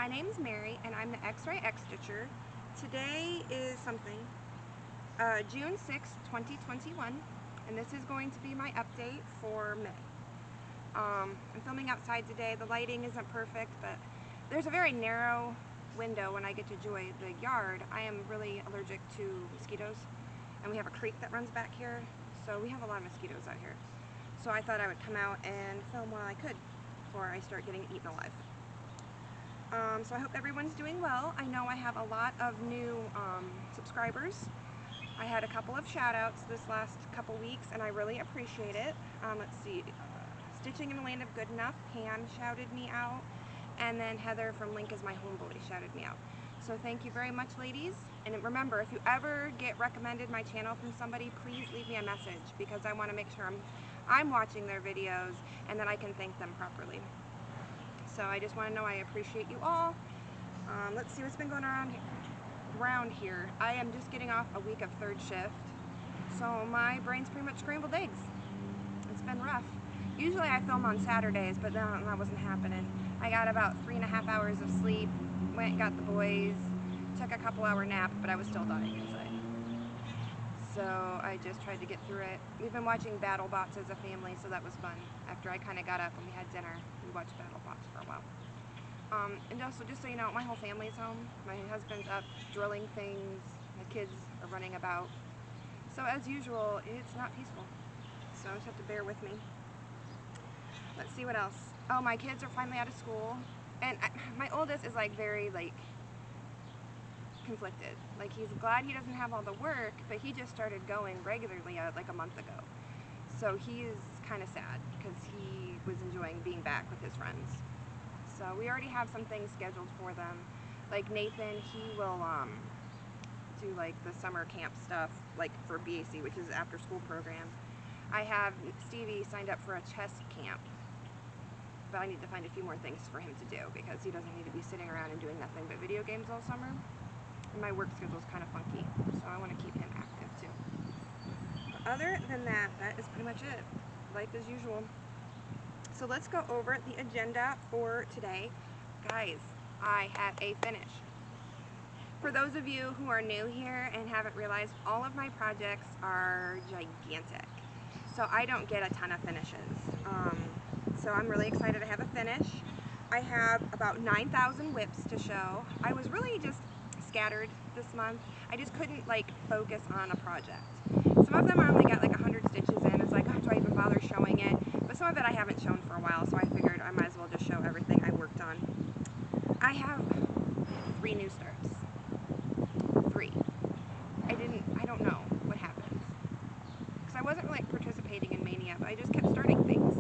My name's Mary and I'm the xrayxstitcher. Today is something, June 6, 2021, and this is going to be my update for May. I'm filming outside today. The lighting isn't perfect, but there's a very narrow window when I get to enjoy the yard. I am really allergic to mosquitoes, and we have a creek that runs back here, so we have a lot of mosquitoes out here. So I thought I would come out and film while I could before I start getting eaten alive. So I hope everyone's doing well. I know I have a lot of new subscribers. I had a couple of shout outs this last couple weeks and I really appreciate it. Let's see, Stitching in the Land of Good Enough, Pam shouted me out, and then Heather from Link is My Homeboy shouted me out. So thank you very much, ladies. And remember, if you ever get recommended my channel from somebody, please leave me a message, because I want to make sure I'm watching their videos and that I can thank them properly. So I just want to know I appreciate you all. Let's see what's been going around here. I am just getting off a week of third shift, so my brain's pretty much scrambled eggs. It's been rough. Usually I film on Saturdays, but that wasn't happening. I got about 3.5 hours of sleep, went and got the boys, took a couple-hour nap, but I was still dying inside. So I just tried to get through it. We've been watching BattleBots as a family, so that was fun. After I kind of got up and we had dinner, we watched BattleBots for a while. And also, just so you know, my whole family's home. My husband's up drilling things. The kids are running about. So as usual, it's not peaceful. So you just have to bear with me. Let's see what else. Oh, my kids are finally out of school. And my oldest is very conflicted. Like, he's glad he doesn't have all the work, but he just started going regularly like a month ago. So he is kind of sad because he was enjoying being back with his friends. So we already have some things scheduled for them. Like Nathan, he will do like the summer camp stuff, like for BAC, which is after school program. I have Stevie signed up for a chess camp, but I need to find a few more things for him to do because he doesn't need to be sitting around and doing nothing but video games all summer. And my work schedule is kind of funky, so I want to keep him active too. But other than that, that is pretty much it. Life as usual. So let's go over the agenda for today. Guys, I have a finish. For those of you who are new here and haven't realized, all of my projects are gigantic. So I don't get a ton of finishes. So I'm really excited to have a finish. I have about 9,000 whips to show. I was really just scattered this month. I just couldn't focus on a project. Some of them I only got 100 stitches in. It's like, oh, do I even bother showing it? But some of it I haven't shown for a while, so I figured I might as well just show everything I worked on. I have 3 new starts. 3. I don't know what happened. Because I wasn't really participating in Mania, but I just kept starting things.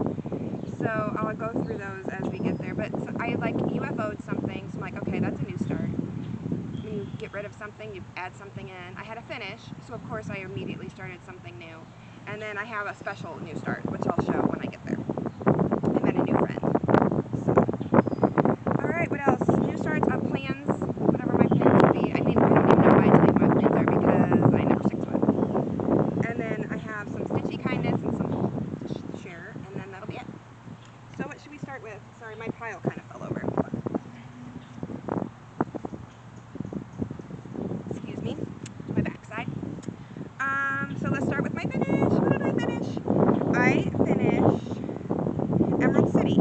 So I'll go through those as we get there. But I UFO'd something, so I'm like, okay, that's a new start. When you get rid of something, you add something in. I had a finish, so of course I immediately started something new. And then I have a special new start, which I'll show when I get there. I met a new friend. So. Alright, what else? New starts, plans, whatever my plans will be. I don't even know why I tell you what my plans are because I never stick to it. And then I have some Stitchy kindness and some haul to share, and then that'll be it. So what should we start with? Sorry, my pile kind of fell over. Excuse me, my backside. So let's start with my finish. What did I finish? I finished Emerald City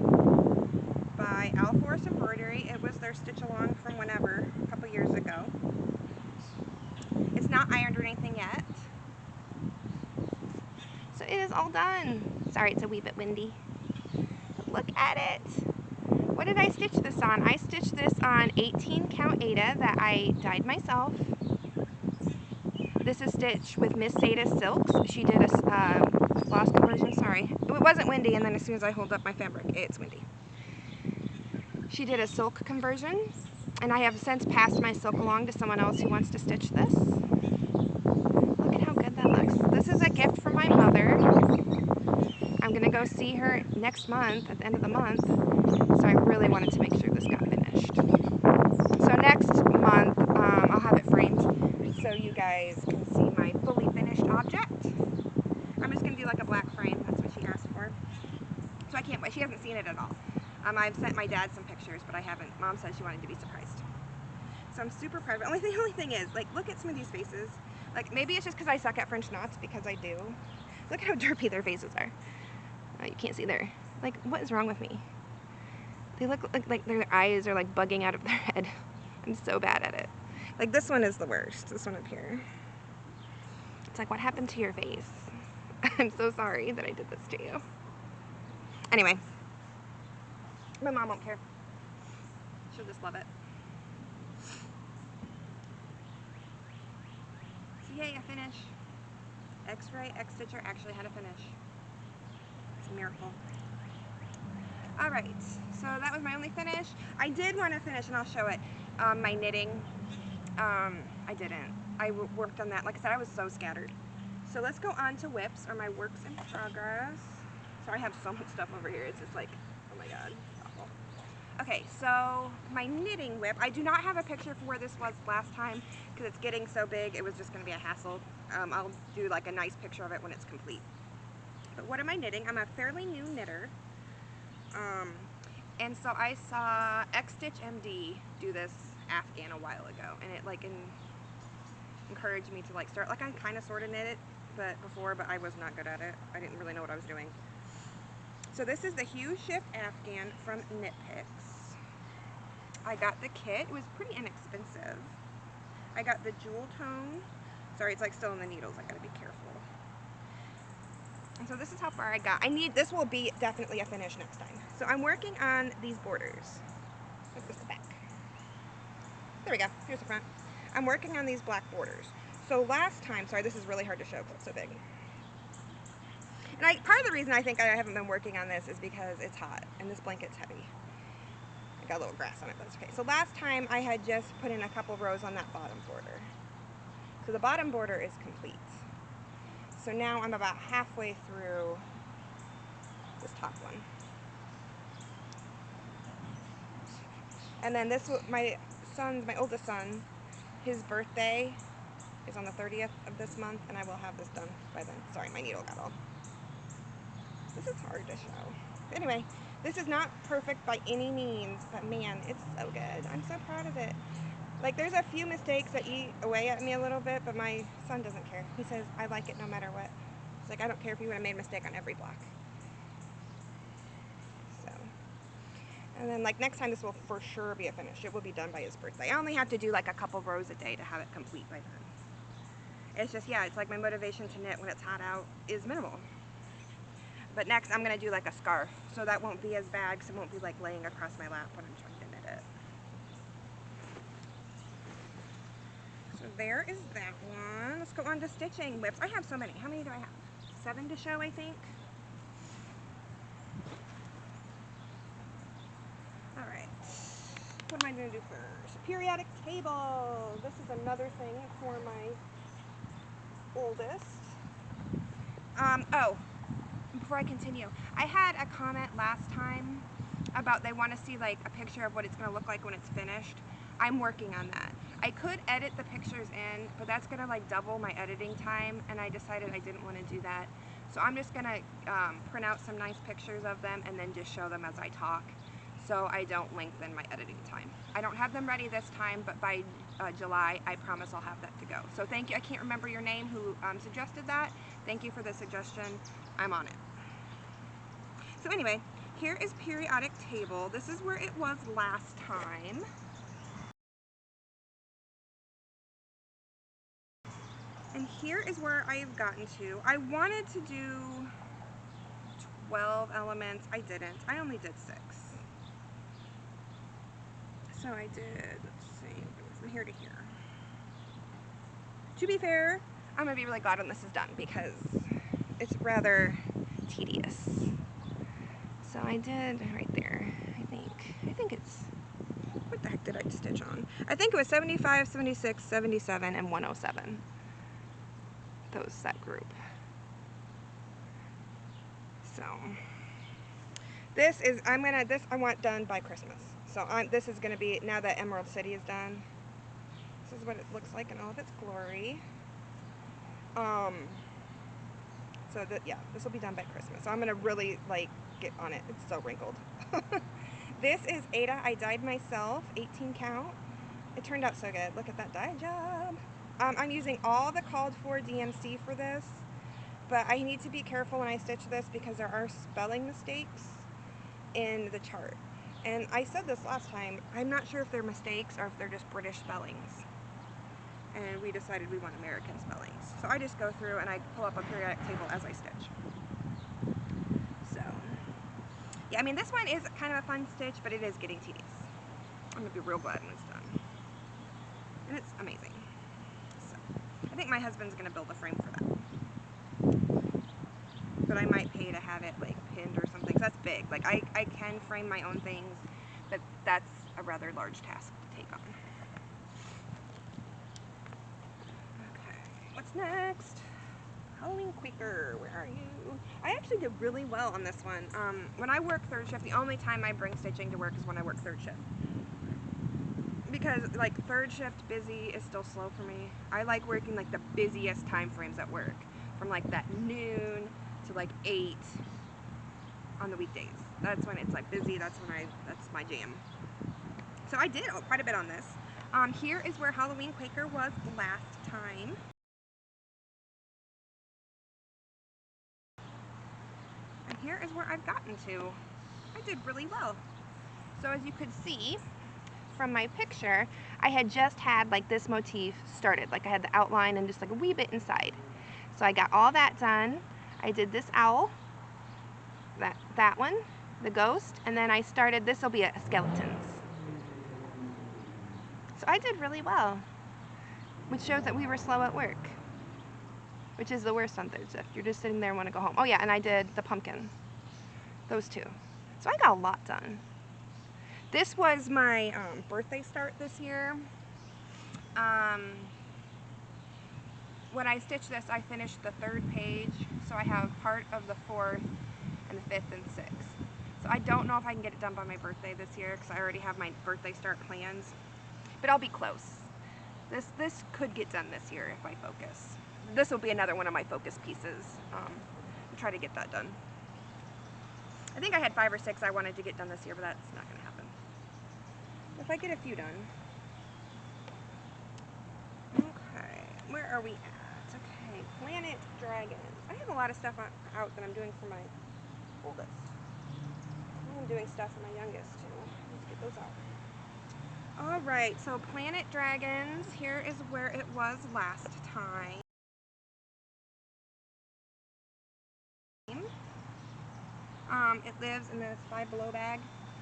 by Alforce Embroidery. It was their stitch along from whenever, a couple years ago. It's not ironed or anything yet. So it is all done. Sorry, it's a wee bit windy. But look at it. What did I stitch this on? I stitched this on 18 count Ada that I dyed myself. This is stitched with Miss Sada's silks. She did a floss conversion. Sorry, it wasn't windy, and then as soon as I hold up my fabric, it's windy. She did a silk conversion, and I have since passed my silk along to someone else who wants to stitch this. Look at how good that looks. This is a gift from my mother. I'm gonna go see her next month, at the end of the month, so I really wanted to make sure this got finished. So next month, I'll have it framed so you guys can see my fully finished object. I'm just going to do a black frame. That's what she asked for. So I can't wait. She hasn't seen it at all. I've sent my dad some pictures, but I haven't. Mom said she wanted to be surprised. So I'm super proud of it. The only thing is, like, look at some of these faces. Like, maybe it's just because I suck at French knots, because I do. Look at how derpy their faces are. Oh, you can't see there. Like, what is wrong with me? They look like their eyes are like bugging out of their head. I'm so bad at it. Like, this one is the worst. This one up here. It's like, what happened to your face? I'm so sorry that I did this to you. Anyway. My mom won't care. She'll just love it. So yay, I finished. xrayxstitcher actually had a finish. It's a miracle. Alright, so that was my only finish. I did want to finish, and I'll show it, my knitting. I didn't. I worked on that. Like I said, I was so scattered. So let's go on to whips, or my works in progress. Sorry, I have so much stuff over here. It's just like, oh my god. Awful. Okay, so my knitting whip. I do not have a picture for where this was last time because it's getting so big. It was just going to be a hassle. I'll do like a nice picture of it when it's complete. But what am I knitting? I'm a fairly new knitter. And so I saw Stitch MD do this Afghan a while ago, and it like encouraged me to like start. Like, I kind of sort of knit it but I was not good at it. I didn't really know what I was doing. So this is the Hue Shift Afghan from Knit Picks. I got the kit. It was pretty inexpensive. I got the jewel tone. Sorry, it's like still in the needles. I gotta be careful. And so this is how far I got. This will be definitely a finish next time. So I'm working on these borders. Look, this is the back. There we go. Here's the front. I'm working on these black borders. So last time, sorry, this is really hard to show because it's so big. And part of the reason I think I haven't been working on this is because it's hot and this blanket's heavy. I got a little grass on it, but that's okay. So last time I had just put in a couple rows on that bottom border. So the bottom border is complete. So now I'm about halfway through this top one. And then this, my oldest son, his birthday is on the 30th of this month, and I will have this done by then. Sorry, my needle got all. This is hard to show. Anyway, this is not perfect by any means, but man, it's so good. I'm so proud of it. Like, there's a few mistakes that eat away at me a little bit, but my son doesn't care. He says, I like it no matter what. He's like, I don't care if you would have made a mistake on every block. So, and then like next time this will for sure be a finish. It will be done by his birthday. I only have to do like a couple rows a day to have it complete by then. It's just, yeah, it's like my motivation to knit when it's hot out is minimal. But next I'm going to do like a scarf, so that won't be as bad because it won't be like laying across my lap when I'm trying to knit it. So there is that one. Let's go on to stitching whips. I have so many. How many do I have? 7 to show, I think. Alright. What am I going to do first? Periodic table. This is another thing for my oldest. Oh, before I continue, I had a comment last time about they want to see like a picture of what it's going to look like when it's finished. I'm working on that. I could edit the pictures in, but that's going to like double my editing time, and I decided I didn't want to do that. So I'm just going to print out some nice pictures of them and then just show them as I talk, so I don't lengthen my editing time. I don't have them ready this time, but by July, I promise I'll have that to go. So thank you. I can't remember your name who suggested that. Thank you for the suggestion. I'm on it. So anyway, here is periodic table. This is where it was last time. And here is where I've gotten to. I wanted to do 12 elements. I didn't. I only did 6. So I did, let's see, from here to here. To be fair, I'm going to be really glad when this is done because it's rather tedious. So I did right there, I think it's, what the heck did I stitch on? I think it was 75, 76, 77, and 107. That group. So this is, I want done by Christmas. So this is going to be, now that Emerald City is done, this is what it looks like in all of its glory. So that, yeah, this will be done by Christmas. So I'm going to really like get on it. It's so wrinkled. This is Ada. I dyed myself, 18 count. It turned out so good. Look at that dye job. I'm using all the called for DMC for this, but I need to be careful when I stitch this because there are spelling mistakes in the chart. And I said this last time, I'm not sure if they're mistakes or if they're just British spellings. And we decided we want American spellings. So I just go through and I pull up a periodic table as I stitch. So, yeah, I mean, this one is kind of a fun stitch, but it is getting tedious. I'm going to be real glad when it's done. And it's amazing. So, I think my husband's going to build a frame for that. But I might pay to have it, like, pinned or something. So that's big. Like, I can frame my own things, but that's a rather large task to take on. What's next? Halloween Quaker, where are you? I actually did really well on this one. When I work third shift, the only time I bring stitching to work is when I work third shift. Because like third shift busy is still slow for me. I like working like the busiest time frames at work. From like that noon to like 8 on the weekdays. That's when it's like busy, that's my jam. So I did quite a bit on this. Here is where Halloween Quaker was last time. And here is where I've gotten to. I did really well. So as you could see from my picture, I had just had like this motif started. Like I had the outline and just like a wee bit inside. So I got all that done. I did this owl, that one, the ghost, and then I started, this will be a skeletons. So I did really well, which shows that we were slow at work, which is the worst on third shift. You're just sitting there and want to go home. Oh yeah, and I did the pumpkin, those two. So I got a lot done. This was my birthday start this year. When I stitched this, I finished the 3rd page, so I have part of the 4th and the 5th and 6th. So I don't know if I can get it done by my birthday this year because I already have my birthday start plans, but I'll be close. This could get done this year if I focus. This will be another one of my focus pieces. To try to get that done. I think I had 5 or 6 I wanted to get done this year, but that's not going to happen. If I get a few done. Okay, where are we at? Okay, Planet Dragons. I have a lot of stuff out that I'm doing for my oldest. I'm doing stuff for my youngest too. Let's get those out. Alright, so Planet Dragons, here is where it was last time. It lives in this 5 Below bag.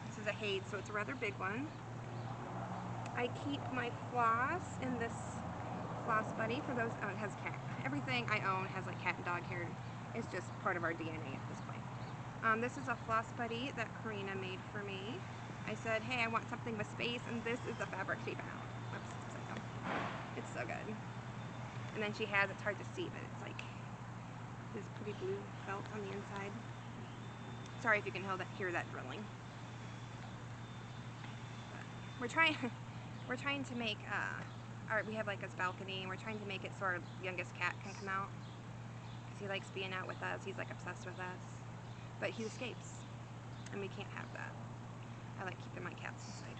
This is a Haid, so it's a rather big one. I keep my floss in this Floss Buddy for those. Oh, it has cat. Everything I own has like cat and dog hair. It's just part of our DNA at this point. This is a Floss Buddy that Karina made for me. I said, hey, I want something with space, and this is the fabric she found. Oops, it's so good. And then she has, it's hard to see, but it's like this pretty blue felt on the inside. Sorry if you can hear that drilling. But we're trying to make we have like this balcony, and we're trying to make it so our youngest cat can come out because he likes being out with us. He's like obsessed with us, but he escapes, and we can't have that. I like keeping my cats inside.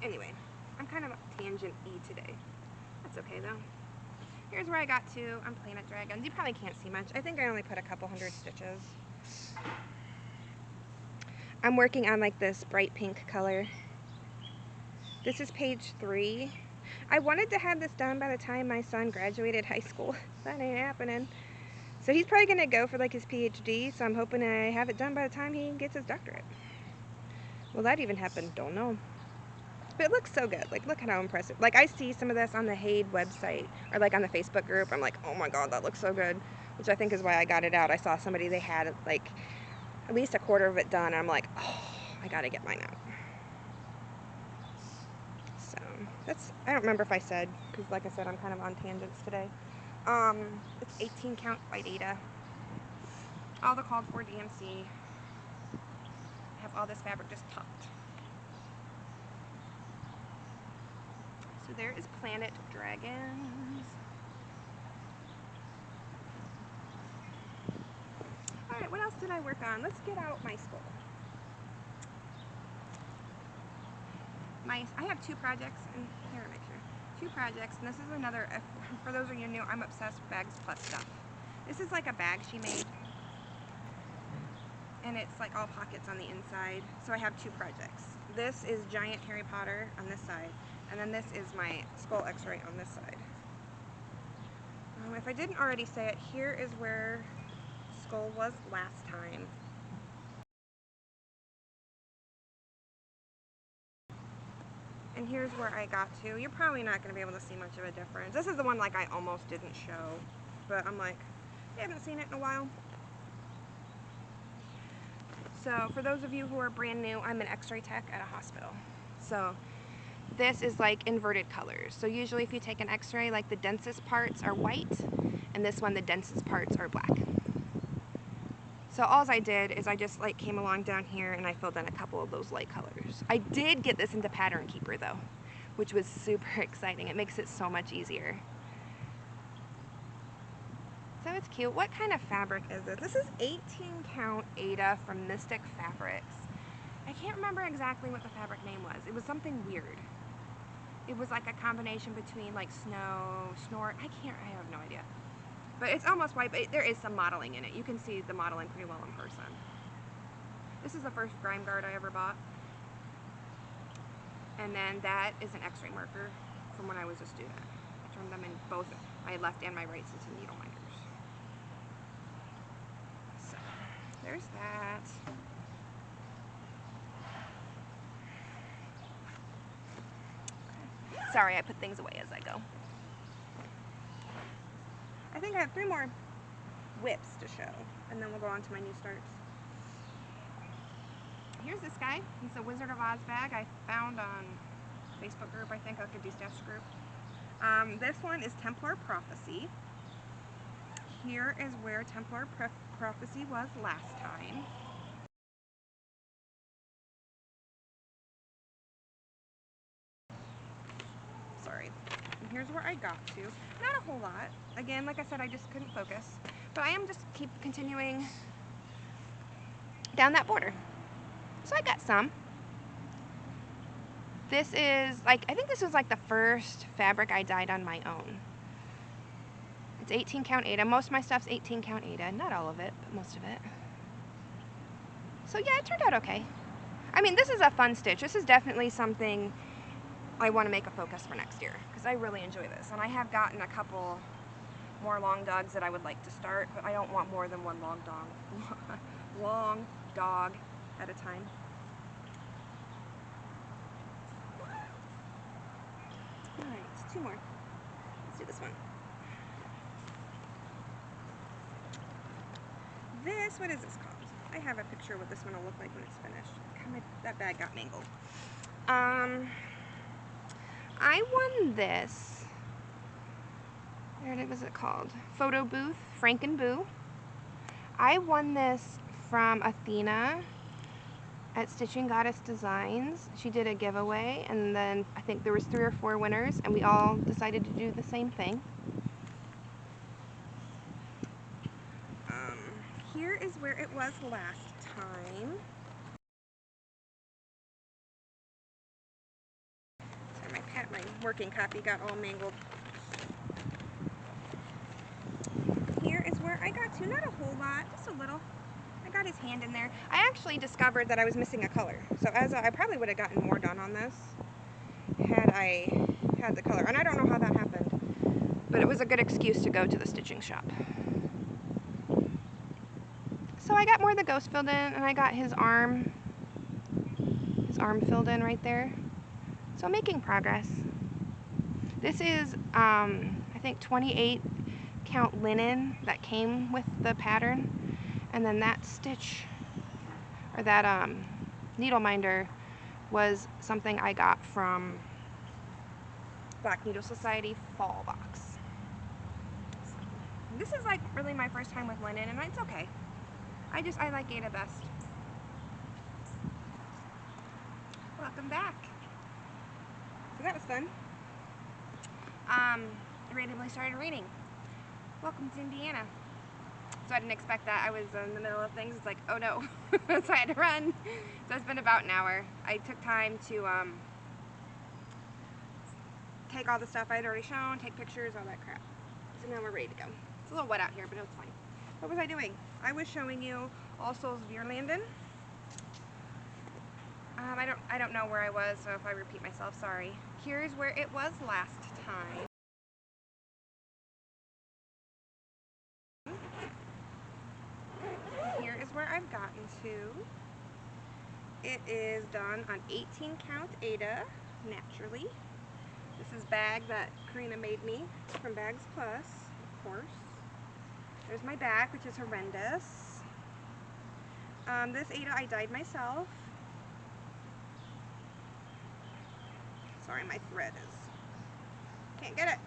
Anyway, I'm kind of tangent-y today. That's okay though. Here's where I got to on Planet Dragons. You probably can't see much. I think I only put a couple hundred stitches. I'm working on like this bright pink color. This is page 3. I wanted to have this done by the time my son graduated high school. That ain't happening. So he's probably gonna go for like his PhD, so I'm hoping I have it done by the time he gets his doctorate. Will that even happen? Don't know. But it looks so good. Like, look at how impressive. Like, I see some of this on the Haid website or like on the Facebook group. I'm like, oh my god, that looks so good. Which I think is why I got it out. I saw somebody, they had like at least a quarter of it done. And I'm like, oh, I gotta get mine out. So that's, I don't remember if I said, because like I said, I'm kind of on tangents today. It's 18 count by Ada. All the called for DMC. I have all this fabric just tucked. So there is Planet Dragons. Alright, what else did I work on? Let's get out my skull. I have 2 projects, and here, make sure. 2 projects, and this is another, for those of you new, I'm obsessed with bags plus stuff. This is like a bag she made, and it's like all pockets on the inside, so I have 2 projects. This is giant Harry Potter on this side, and then this is my skull x-ray on this side. If I didn't already say it, here is where Skull was last time. And here's where I got to. You're probably not going to be able to see much of a difference. This is the one like I almost didn't show, but I'm like, I haven't seen it in a while. So for those of you who are brand new, I'm an x-ray tech at a hospital. So this is like inverted colors. So usually if you take an x-ray, like the densest parts are white, and this one the densest parts are black. So all I did is I just like came along down here and I filled in a couple of those light colors. I did get this into Pattern Keeper though, which was super exciting. It makes it so much easier. So it's cute. What kind of fabric is this? This is 18 count Ada from Mystic Fabrics. I can't remember exactly what the fabric name was. It was something weird. It was like a combination between like snow, snort, I have no idea. But it's almost white, but there is some modeling in it. You can see the modeling pretty well in person. This is the first grime guard I ever bought. And then that is an x-ray marker from when I was a student. I turned them in both my left and my right into needle minders. So there's that. Okay. Sorry, I put things away as I go. I think I have 3 more whips to show, and then we'll go on to my new starts. Here's this guy. He's a Wizard of Oz bag I found on Facebook group, I think, like a de-stash group. This one is Templar Prophecy. Here is where Templar Prophecy was last time. Sorry. And here's where I got to. Not a whole lot. Again, like I said, I just couldn't focus. But I am just keep continuing down that border. So I got some. This is like, I think this was like the first fabric I dyed on my own. It's 18 count Ada. Most of my stuff's 18 count Ada. Not all of it, but most of it. So yeah, it turned out okay. I mean, this is a fun stitch. This is definitely something I want to make a focus for next year, because I really enjoy this. And I have gotten a couple more long dogs that I would like to start, but I don't want more than one long dog at a time. Alright, 2 more. Let's do this one. This, what is this called? I have a picture of what this one will look like when it's finished. That bag got mangled. I won this. What was it called? Photo Booth, Franken Boo. I won this from Athena at Stitchin Goddess Designs. She did a giveaway, and then I think there was 3 or 4 winners, and we all decided to do the same thing. Here is where it was last time. Sorry, my working copy got all mangled. Here is where I got to, not a whole lot, just a little. I got his hand in there. I actually discovered that I was missing a color. So I probably would have gotten more done on this had I had the color. And I don't know how that happened, but it was a good excuse to go to the stitching shop. So I got more of the ghost filled in, and I got his arm filled in right there. So I'm making progress. This is, I think 28 count linen that came with the pattern, and then that stitch, or that needle minder, was something I got from Black Needle Society fall box. This is like really my first time with linen, and it's okay. I like Ada best. Welcome back. So that was fun. I randomly started reading. Welcome to Indiana. So I didn't expect that. I was in the middle of things. It's like, oh no. So I had to run. So it's been about an hour. I took time to take all the stuff I'd already shown, take pictures, all that crap. So now we're ready to go. It's a little wet out here, but it's fine. What was I doing? I was showing you all Souls Veirlanden. I don't know where I was, so if I repeat myself, sorry. Here's where it was last time. Here is where I've gotten to. It is done on 18 count Ada, naturally. This is bag that Karina made me from Bags Plus, of course. There's my back, which is horrendous. This Ada I dyed myself. Sorry, my thread is, can't get it.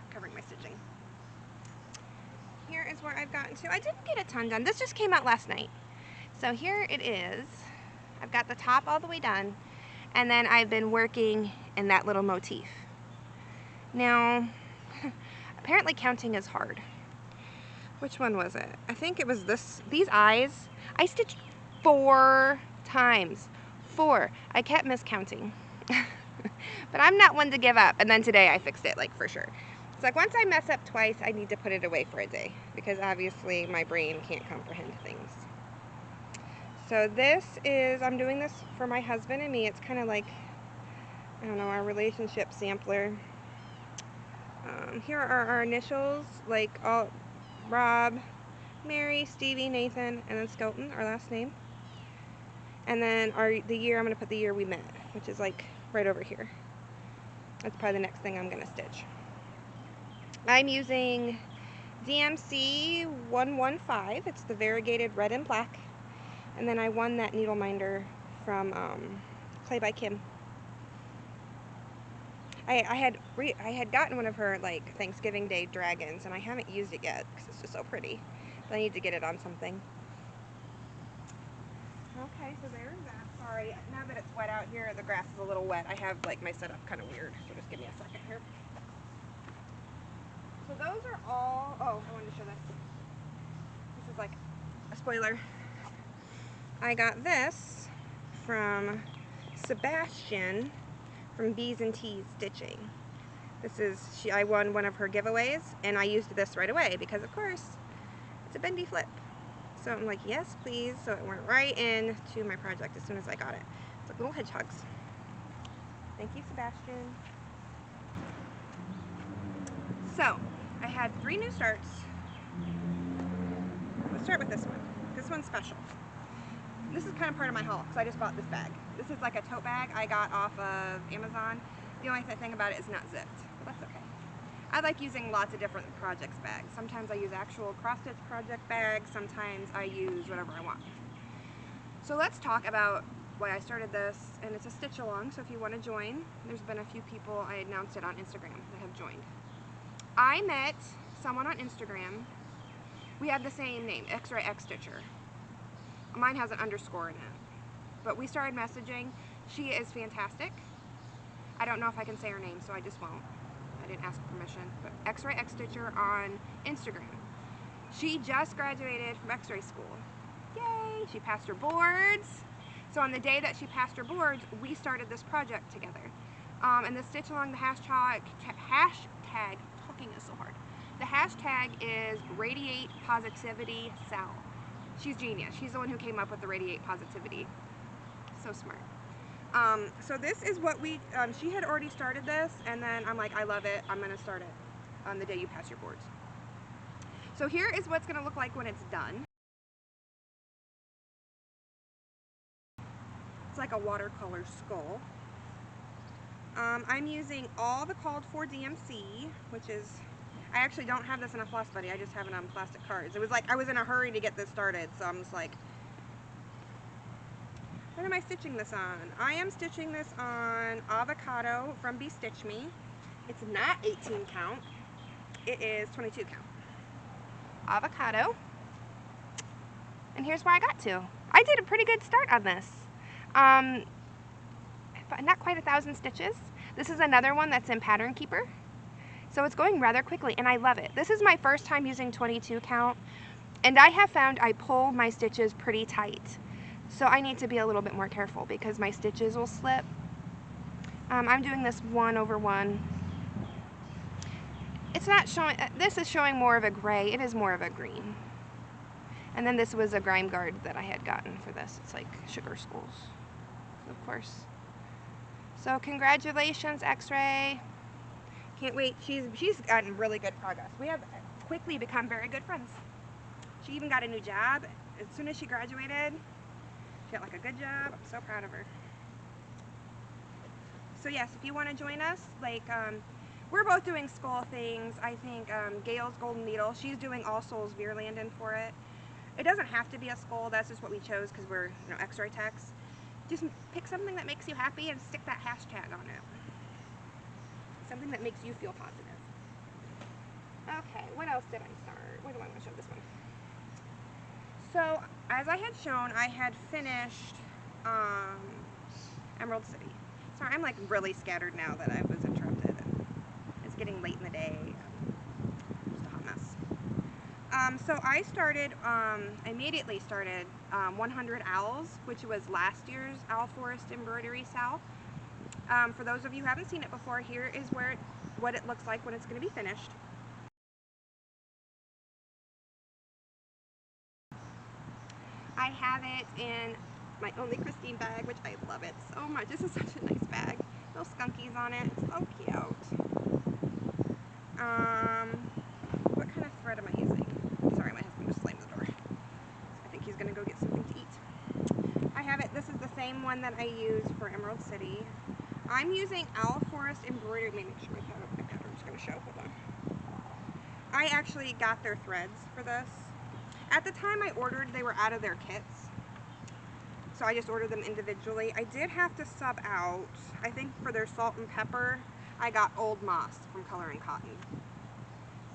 Covering my stitching. Here is where I've gotten to. I didn't get a ton done. This just came out last night. So here it is. I've got the top all the way done, and then I've been working in that little motif. Now, apparently counting is hard. Which one was it? I think it was these eyes. I stitched 4 times. 4. I kept miscounting. But I'm not one to give up, and then today I fixed it, like, for sure. It's like once I mess up twice, I need to put it away for a day, because obviously my brain can't comprehend things. So this is, I'm doing this for my husband and me. It's kind of like, I don't know, our relationship sampler. Here are our initials, like all Rob, Mary, Stevie, Nathan, and then Skelton, our last name. And then the year, I'm going to put the year we met, which is like right over here. That's probably the next thing I'm going to stitch. I'm using DMC 115. It's the variegated red and black. And then I won that needle minder from Clay by Kim. I had gotten one of her like Thanksgiving Day dragons, and I haven't used it yet because it's just so pretty. But I need to get it on something. Okay, so there's that. Sorry, now that it's wet out here, the grass is a little wet. I have like my setup kind of weird, so just give me a second here. So those are all, oh, I wanted to show this. This is like a spoiler. I got this from Sebastian from B's and T's Stitching. This is, I won one of her giveaways, and I used this right away because, of course, it's a bendy flip. So I'm like, yes, please. So it went right into my project as soon as I got it. It's like little hedgehogs. Thank you, Sebastian. So I had 3 new starts. Let's start with this one. This one's special. This is kind of part of my haul because I just bought this bag. This is like a tote bag I got off of Amazon. The only thing about it is not zipped, but that's okay. I like using lots of different projects bags. Sometimes I use actual cross-stitch project bags. Sometimes I use whatever I want. So let's talk about why I started this, and it's a stitch along, so if you want to join, there's been a few people, I announced it on Instagram, that have joined. I met someone on Instagram. We have the same name, xrayxstitcher. Mine has an underscore in it. But we started messaging. She is fantastic. I don't know if I can say her name, so I just won't. I didn't ask permission. But xrayxstitcher on Instagram. She just graduated from X-ray school. Yay! She passed her boards. So on the day that she passed her boards, we started this project together. And the stitch along, the hashtag, talking is so hard. The hashtag is Radiate Positivity Sal. She's genius. She's the one who came up with the Radiate Positivity. So smart. So this is what we, she had already started this, and then I'm like, I love it. I'm going to start it on the day you pass your boards. So here is what's going to look like when it's done. It's like a watercolor skull. I'm using all the called for DMC, which is, I actually don't have this in a Floss Buddy, I just have it on plastic cards. It was like, I was in a hurry to get this started, so I'm just like, what am I stitching this on? I am stitching this on Avocado from Be Stitch Me. It's not 18 count, it is 22 count. Avocado. And here's where I got to. I did a pretty good start on this. Not quite 1,000 stitches. This is another one that's in Pattern Keeper. So it's going rather quickly, and I love it. This is my first time using 22 count, and I have found I pull my stitches pretty tight. So I need to be a little bit more careful because my stitches will slip. I'm doing this 1/1 it's not showing, this is showing more of a gray. It is more of a green. And then this was a grime guard that I had gotten for this. It's like sugar skulls, of course. So congratulations, X-Ray. Can't wait. She's gotten really good progress. We have quickly become very good friends. She even got a new job. As soon as she graduated, she got like a good job. I'm so proud of her. So yes, if you want to join us, like, we're both doing skull things. I think Gail's Golden Needle, she's doing all Souls Veirlanden for it. It doesn't have to be a skull. That's just what we chose because we're, you know, X-ray techs. Just pick something that makes you happy and stick that hashtag on it. Something that makes you feel positive. Okay, what else did I start? Where do I want to show this one? So, as I had shown, I had finished Emerald City. Sorry, I'm like really scattered now that I was interrupted. It's getting late in the day. Just a hot mess. So I started, immediately started 100 Owls, which was last year's Owl Forest Embroidery South. For those of you who haven't seen it before, here is what it looks like when it's going to be finished. I have it in my Only Christine bag, which I love it so much. This is such a nice bag. Little skunkies on it. It's so cute. What kind of thread am I using? Sorry, my husband just slammed the door. I think he's going to go get something to eat. I have it. This is the same one that I use for Emerald City. I'm using Owl Forest Embroidery. Let me make sure my pattern's going to show. Hold on. I actually got their threads for this. At the time I ordered, they were out of their kits. So I just ordered them individually. I did have to sub out, I think for their salt and pepper, I got Old Moss from Color and Cotton.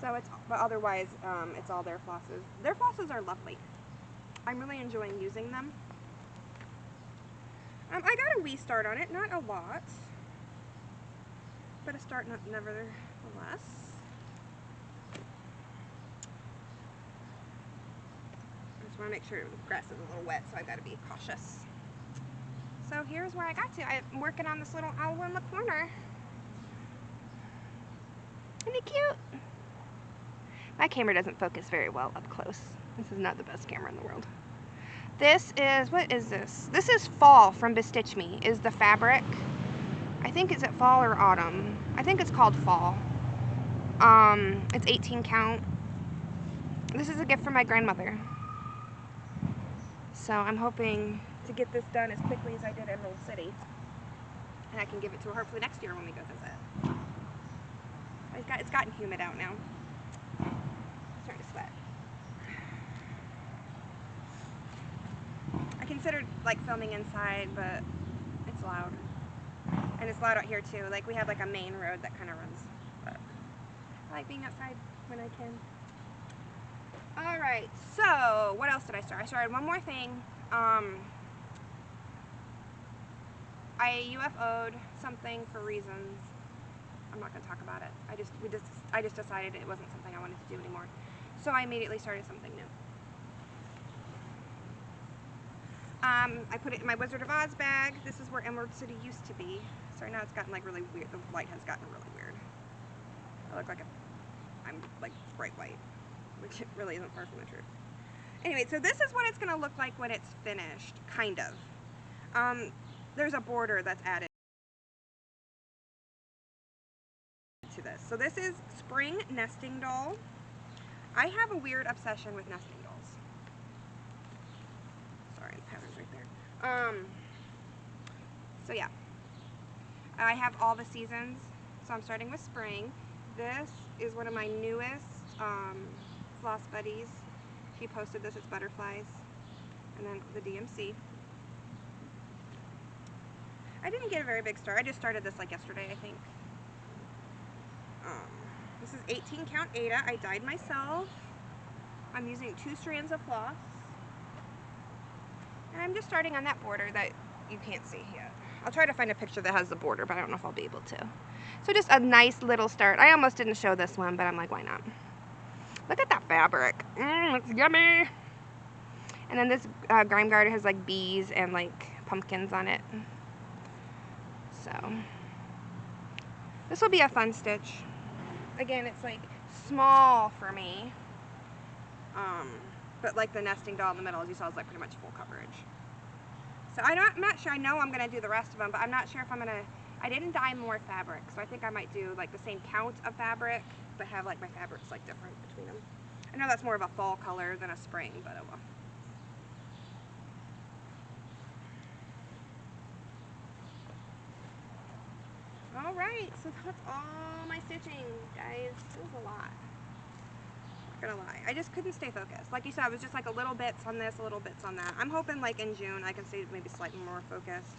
So it's, but otherwise, it's all their flosses. Their flosses are lovely. I'm really enjoying using them. I got a wee start on it, not a lot, but a start nevertheless. I want to make sure the grass is a little wet, so I've got to be cautious. So here's where I got to. I'm working on this little owl in the corner. Isn't he cute? My camera doesn't focus very well up close. This is not the best camera in the world. This is, what is this? This is Fall from Bestitch Me, is the fabric. I think, is it fall or autumn? I think it's called Fall. It's 18 count. This is a gift from my grandmother. So I'm hoping to get this done as quickly as I did Emerald City. And I can give it to her hopefully next year when we go visit. It's gotten humid out now. I'm starting to sweat. I considered like filming inside, but it's loud. And it's loud out here too. Like we have like a main road that kind of runs. But I like being outside when I can. Alright, so what else did I start? I started one more thing. I UFO'd something for reasons. I'm not going to talk about it. I just decided it wasn't something I wanted to do anymore. So I immediately started something new. I put it in my Wizard of Oz bag. This is where Emerald City used to be. Sorry, now it's gotten like really weird. The light has gotten really weird. I look like I'm like bright white, which it really isn't far from the truth. Anyway, so this is what it's going to look like when it's finished, kind of. There's a border that's added to this. So this is Spring Nesting Doll. I have a weird obsession with nesting dolls. Sorry, the pattern's right there. So yeah, I have all the seasons. So I'm starting with spring. This is one of my newest Floss Buddies. She posted this, it's butterflies, and then the DMC. I didn't get a very big start. I just started this like yesterday, I think. This is 18 count Ada. I dyed myself. I'm using 2 strands of floss. And I'm just starting on that border that you can't see yet. I'll try to find a picture that has the border, but I don't know if I'll be able to. So just a nice little start. I almost didn't show this one, but I'm like, why not? Look at that fabric. It's yummy. And then this grime guard has like bees and like pumpkins on it. So this will be a fun stitch. again, it's like small for me. But like the nesting doll in the middle, as you saw, is like pretty much full coverage. So I'm not sure. I know I'm gonna do the rest of them, but I'm not sure if I'm gonna. I didn't dye more fabric, so I think I might do like the same count of fabric, but have like my fabrics like different between them. I know that's more of a fall color than a spring, but oh well. Alright, so that's all my stitching, guys. It was a lot. Not gonna lie. I just couldn't stay focused. Like you said, I was just like a little bits on this, a little bits on that. I'm hoping like in June I can stay maybe slightly more focused.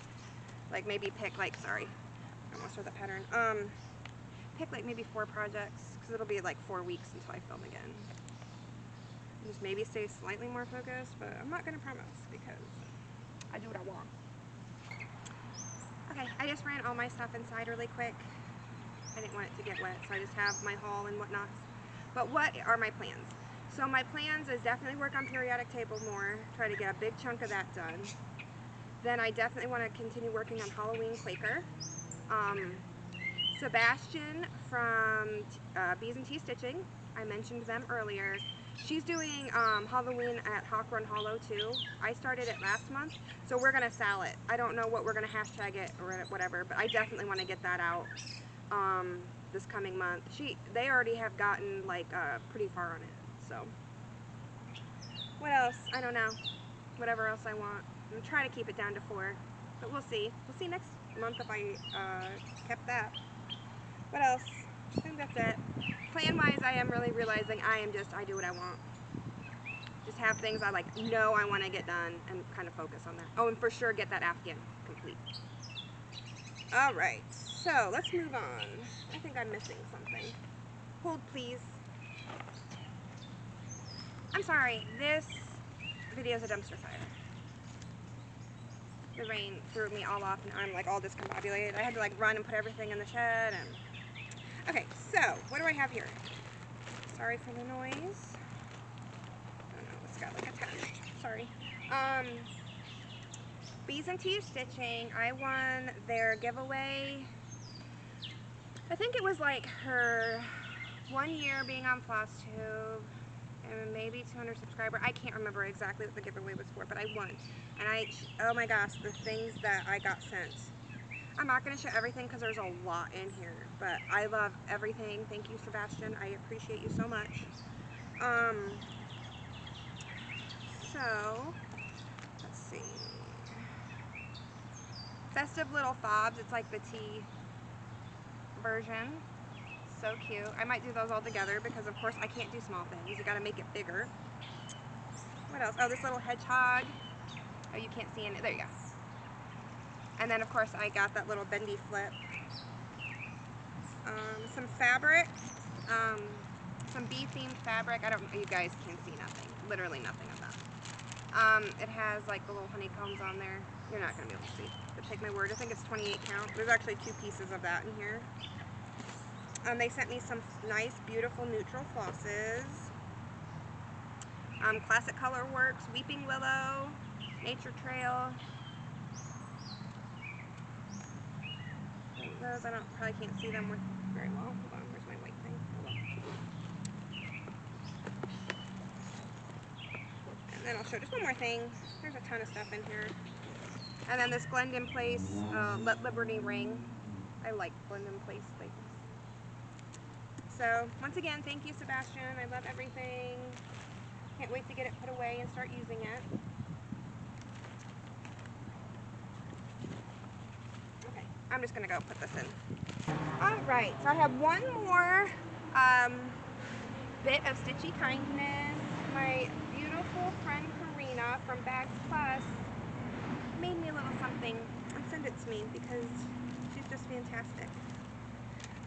Like maybe pick like, sorry, I almost read the pattern. Pick like maybe 4 projects, because it'll be like 4 weeks until I film again. Just maybe stay slightly more focused, but I'm not gonna promise because I do what I want. Okay, I just ran all my stuff inside really quick. I didn't want it to get wet, so I just have my haul and whatnot. But what are my plans? So my plans is definitely work on periodic table more, try to get a big chunk of that done. Then I definitely want to continue working on Halloween Quaker. Sebastian from Bees and Tea Stitching, I mentioned them earlier. She's doing Halloween at Hawk Run Hollow too. I started it last month, so we're gonna sell it. I don't know what we're gonna hashtag it or whatever, but I definitely want to get that out this coming month. They already have gotten like pretty far on it. So what else? I don't know. Whatever else I want. I'm trying to keep it down to 4, but we'll see. We'll see next month if I kept that. What else? I think that's it. Plan-wise, I am really realizing I do what I want. Just have things I like know I want to get done and kind of focus on that. Oh, and for sure get that Afghan complete. Alright, so let's move on. I think I'm missing something. Hold please. I'm sorry, this video is a dumpster fire. The rain threw me all off and I'm like all discombobulated. I had to like run and put everything in the shed and... Okay, so what do I have here? Sorry for the noise. Oh no, it's got like attached. Sorry. Bees and Tea Stitching, I won their giveaway. I think it was like her 1 year being on Flosstube and maybe 200 subscriber. I can't remember exactly what the giveaway was for, but I won. And oh my gosh, the things that I got sent. I'm not going to show everything because there's a lot in here, but I love everything. Thank you, Sebastian. I appreciate you so much. So, let's see. Festive Little Fobs. It's like the tea version. So cute. I might do those all together because, of course, I can't do small things. You got to make it bigger. What else? Oh, this little hedgehog. Oh, you can't see in it. There you go. And then, of course, I got that little bendy flip. Some fabric. Some bee-themed fabric. You guys can see nothing. Literally nothing of that. It has, like, the little honeycombs on there. You're not going to be able to see. But take my word. I think it's 28 count. There's actually 2 pieces of that in here. They sent me some nice, beautiful neutral flosses. Classic Color Works, Weeping Willow, Nature Trail. Those I probably can't see them very well. Hold on, where's my white thing? Hold on. And then I'll show just one more thing. There's a ton of stuff in here. And then this Blend in Place Let Liberty Ring. I like Blend in Place things. So once again, thank you, Sebastian. I love everything. Can't wait to get it put away and start using it. Okay, I'm just gonna go put this in. Alright, so I have one more bit of Stitchy kindness. My beautiful friend Karina from Bags Plus made me a little something and sent it to me because she's just fantastic.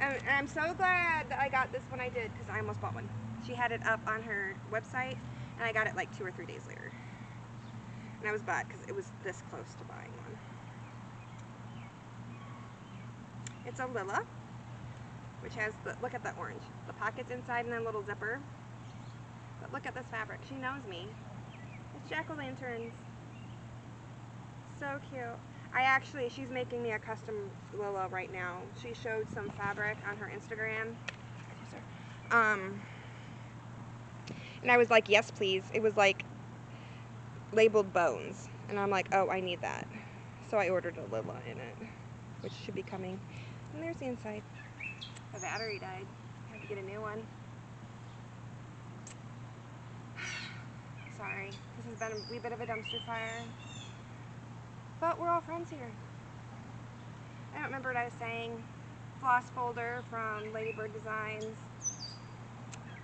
And I'm so glad that I got this when I did because I almost bought one. She had it up on her website and I got it like 2 or 3 days later. And I was bad because it was this close to buying one. It's a Lila, which has look at that orange. The pockets inside and a little zipper. But look at this fabric. She knows me. It's jack-o'-lanterns. So cute. She's making me a custom Lila right now. She showed some fabric on her Instagram. And I was like, yes, please. It was like labeled bones. And I'm like, oh, I need that. So I ordered a Lila in it, which should be coming. And there's the inside. The battery died. I had to get a new one. Sorry. This has been a wee bit of a dumpster fire. But we're all friends here. I don't remember what I was saying. Floss folder from Ladybird Designs.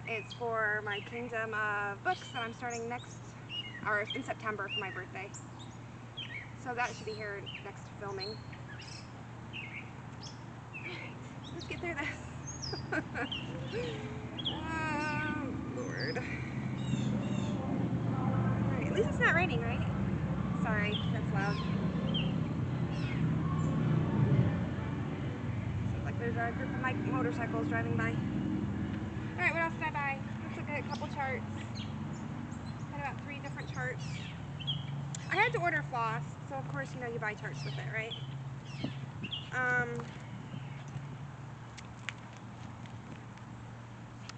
It's for my Kingdom of books that I'm starting in September for my birthday. So that should be here next filming. Alright, let's get through this. Oh, Lord. Alright, at least it's not raining, right? Sorry, that's loud. Sounds like there's a group of motorcycles driving by. Alright, what else did I buy? Let's look at a couple charts. I had about 3 different charts. I had to order floss, so of course you know you buy charts with it, right?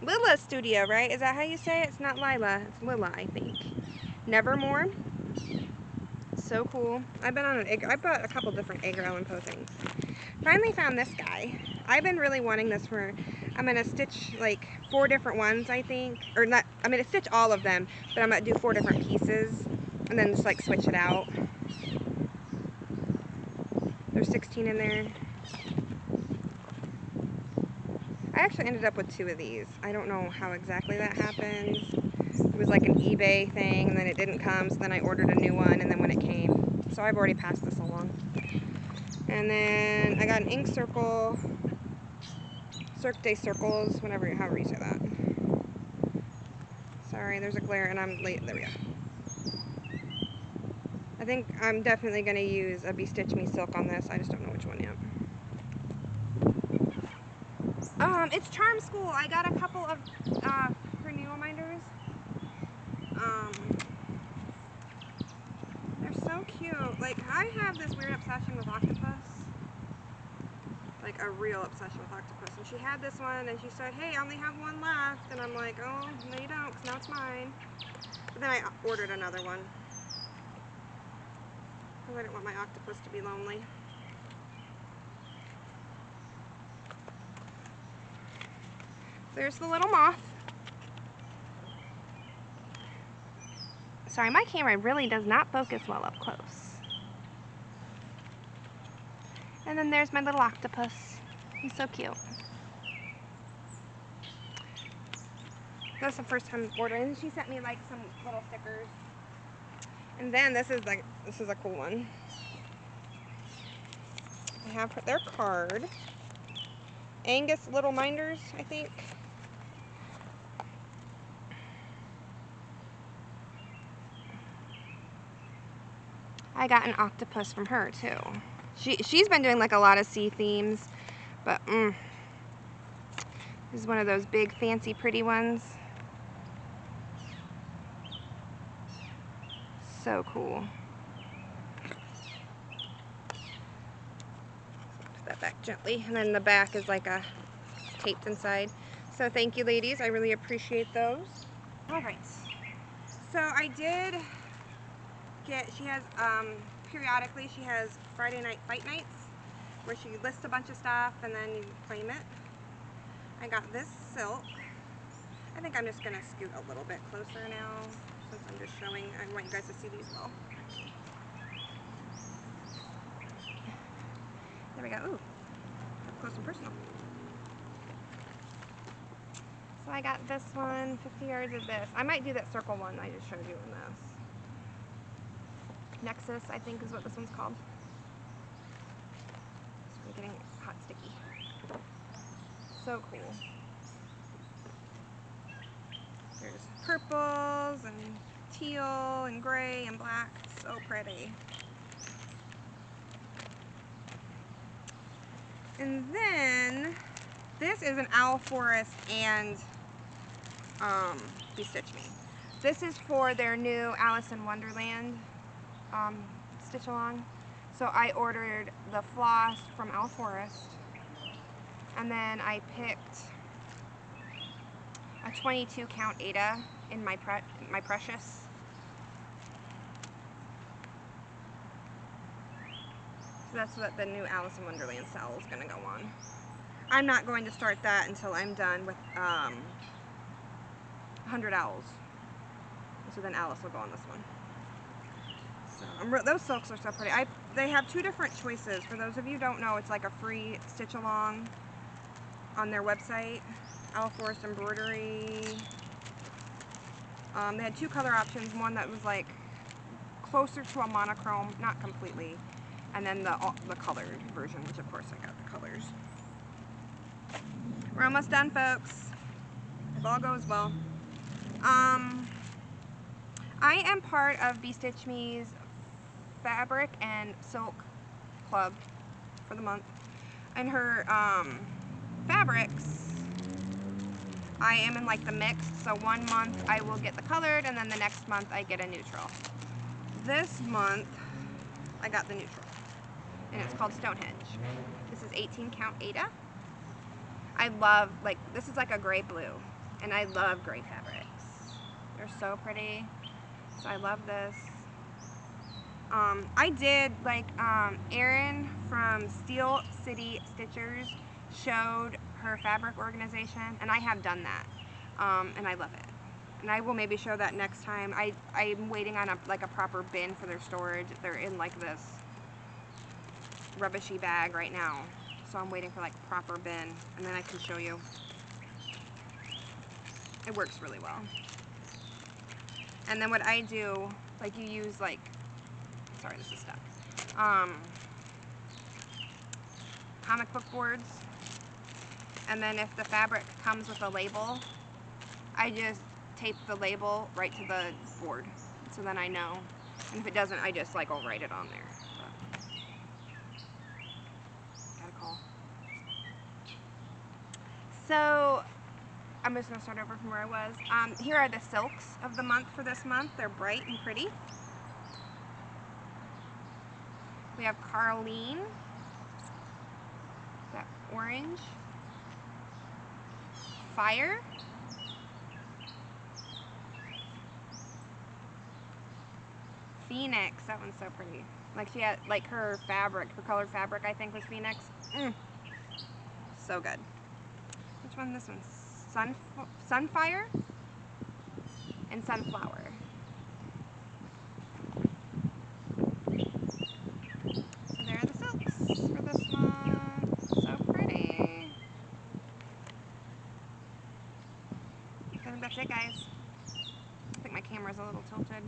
Lila Studio, right? Is that how you say it? It's not Lila, it's Lila, I think. Nevermore. So cool. I've been on an egg. I bought a couple different egg roll and po things. Finally found this guy. I've been really wanting this for. I'm gonna stitch like 4 different ones, I think, or not. I'm gonna stitch all of them, but I'm gonna do 4 different pieces, and then just like switch it out. There's 16 in there. I actually ended up with 2 of these. I don't know how exactly that happens. It was like an eBay thing, and then it didn't come, so then I ordered a new one, and then when it came. So I've already passed this along. And then I got an ink circle, Cirque des Circles, however you say that. Sorry, there's a glare, and I'm late. There we go. I think I'm definitely going to use a Be Stitch Me silk on this. I just don't know which one yet. It's Charm School. I got a couple of her new reminders. They're so cute. Like, I have this weird obsession with octopus. Like, a real obsession with octopus. And she had this one, and she said, hey, I only have 1 left. And I'm like, oh, no you don't, because now it's mine. But then I ordered another one. Because I didn't want my octopus to be lonely. There's the little moth. Sorry, my camera really does not focus well up close. And then there's my little octopus. He's so cute. That's the first time ordering. She sent me like some little stickers. And then this is a cool one. I have their card. Angus Little Minders, I think. I got an octopus from her too. She's been doing like a lot of sea themes, but this is one of those big fancy pretty ones. So cool. Put that back gently, and then the back is like a taped inside. So thank you, ladies. I really appreciate those. All right. So I did get. She has periodically she has Friday night fight nights where she lists a bunch of stuff and then you claim it. I got this silk. I think I'm just gonna scoot a little bit closer now since I'm just showing. I want you guys to see these well. There we go. Ooh, up close and personal. So I got this one, 50 yards of this. I might do that circle one I just showed you in this. Nexus, I think is what this one's called. So I'm getting hot sticky. So cool. There's purples and teal and gray and black. So pretty. And then this is an Owl Forest and Be Stitch Me. This is for their new Alice in Wonderland stitch along. So I ordered the floss from Owl Forest, and then I picked a 22 count Ada in my Precious. So that's what the new Alice in Wonderland cell is going to go on. I'm not going to start that until I'm done with 100 Owls. So then Alice will go on this one. So those silks are so pretty. They have two different choices. For those of you who don't know, it's like a free stitch along on their website. Owl Forest Embroidery. They had two color options. One that was like closer to a monochrome, not completely, and then the colored version, which of course I got the colors. We're almost done, folks. If all goes well. I am part of Be Stitch Me's fabric and silk club for the month. And her fabrics, I am in like the mixed, so one month I will get the colored and then the next month I get a neutral. This month I got the neutral and it's called Stonehenge. This is 18 count Ada. I love, like, this is like a gray blue and I love gray fabrics. They're so pretty, so I love this. I did, like, Erin from Steel City Stitchers showed her fabric organization, and I have done that, and I love it. And I will maybe show that next time. I'm waiting on a proper bin for their storage. They're in like this rubbishy bag right now, so I'm waiting for like a proper bin, and then I can show you. It works really well. And then what I do, like, you use like, sorry, this is stuck. Comic book boards. And then if the fabric comes with a label, I just tape the label right to the board. So then I know. And if it doesn't, I just like, I'll write it on there. But, got a call. So, I'm just going to start over from where I was. Here are the silks of the month for this month. They're bright and pretty. We have Carleen, that orange, Fire, Phoenix, that one's so pretty. Like, she had, like, her fabric, her colored fabric, I think, was Phoenix. So good. Which one? This one's Sunfire and Sunflower. So there are the silks for this month. So pretty. I think that's it, guys. I think my camera's a little tilted.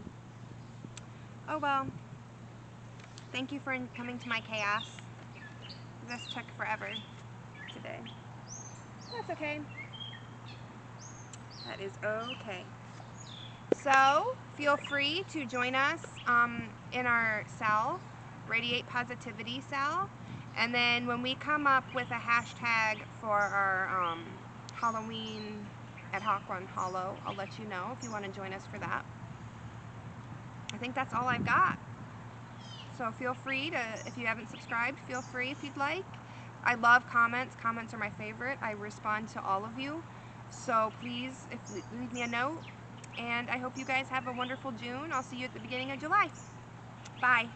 Oh well. Thank you for coming to my chaos. This took forever today. That's okay. That is okay. So, feel free to join us in our cell, Radiate Positivity cell. And then when we come up with a hashtag for our Halloween at Hawk Run Hollow, I'll let you know if you want to join us for that. I think that's all I've got. So feel free to, if you haven't subscribed, feel free if you'd like. I love comments. Comments are my favorite. I respond to all of you. So please, leave me a note. And I hope you guys have a wonderful June. I'll see you at the beginning of July. Bye.